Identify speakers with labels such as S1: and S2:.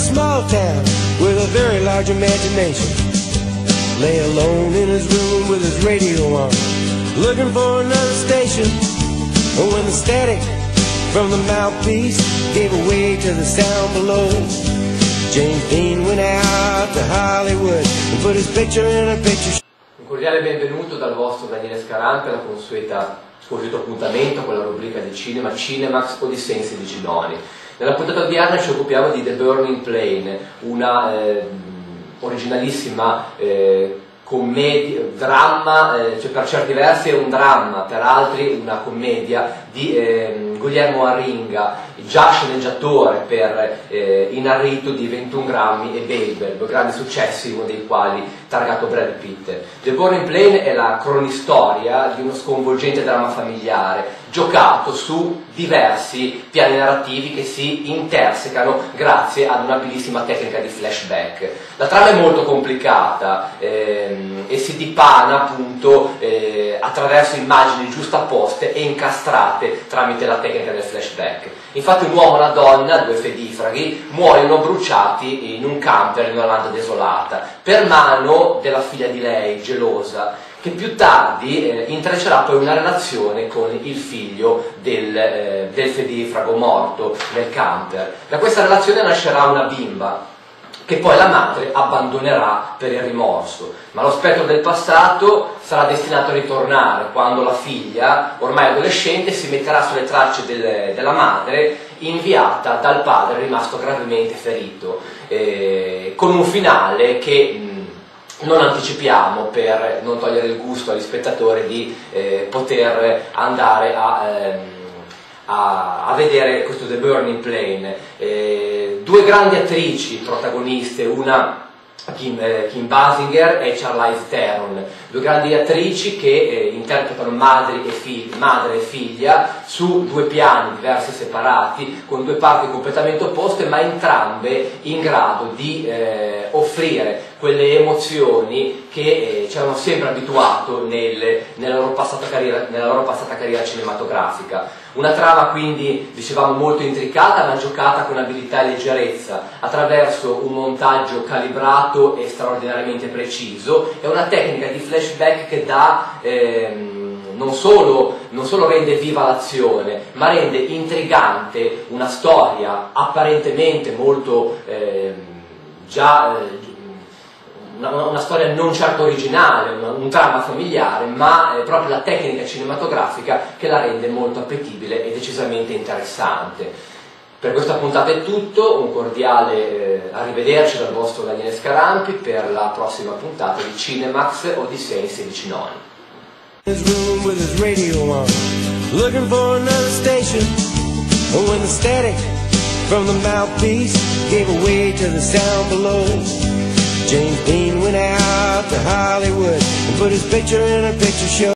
S1: small town with a very large imagination. Lay alone in his room with his radio on, looking for another station. But when the static from the mouthpiece gave way to the sound below, James Dean went out to Hollywood and put his picture in a picture show.
S2: Un cordiale benvenuto dal vostro Daniele Scarampi alla consueto appuntamento con la rubrica di cinema Cinemax Odissea in 16 noni. Nella puntata odierna ci occupiamo di The Burning Plane, una originalissima commedia, dramma, cioè per certi versi è un dramma, per altri una commedia di Guillermo Arringa, già sceneggiatore per Inarrito di 21 grammi e Babel, due grandi successi, uno dei quali targato Brad Pitt. The Burning Plane è la cronistoria di uno sconvolgente dramma familiare, giocato su diversi piani narrativi che si intersecano grazie ad una bellissima tecnica di flashback. La trama è molto complicata e si dipana appunto attraverso immagini giustapposte e incastrate tramite la tecnica del flashback. Infatti un uomo e una donna, due fedifraghi, muoiono bruciati in un camper in un'Olanda desolata per mano della figlia di lei, gelosa, che più tardi intreccerà poi una relazione con il figlio del fedifrago morto nel camper. Da questa relazione nascerà una bimba che poi la madre abbandonerà per il rimorso, ma lo spettro del passato sarà destinato a ritornare quando la figlia, ormai adolescente, si metterà sulle tracce della madre, inviata dal padre rimasto gravemente ferito, con un finale che non anticipiamo per non togliere il gusto agli spettatori di poter andare a vedere questo The Burning Plane. Due grandi attrici protagoniste, una Kim Basinger e Charlize Theron, due grandi attrici che interpretano madre e figlia su due piani diversi separati, con due parti completamente opposte, ma entrambe in grado di offrire quelle emozioni che ci hanno sempre abituato nella loro passata carriera cinematografica. Una trama quindi, dicevamo, molto intricata ma giocata con abilità e leggerezza attraverso un montaggio calibrato e straordinariamente preciso e una tecnica di flashback che dà non solo rende viva l'azione, ma rende intrigante una storia apparentemente molto una storia non certo originale, un dramma familiare, ma è proprio la tecnica cinematografica che la rende molto appetibile e decisamente interessante. Per questa puntata è tutto, un cordiale arrivederci dal vostro Daniele Scarampi per la prossima puntata di Cinemax Odissea in 16 noni.
S1: His room with his radio on, looking for another station. But when the static from the mouthpiece gave way to the sound below, James Dean went out to Hollywood and put his picture in a picture show.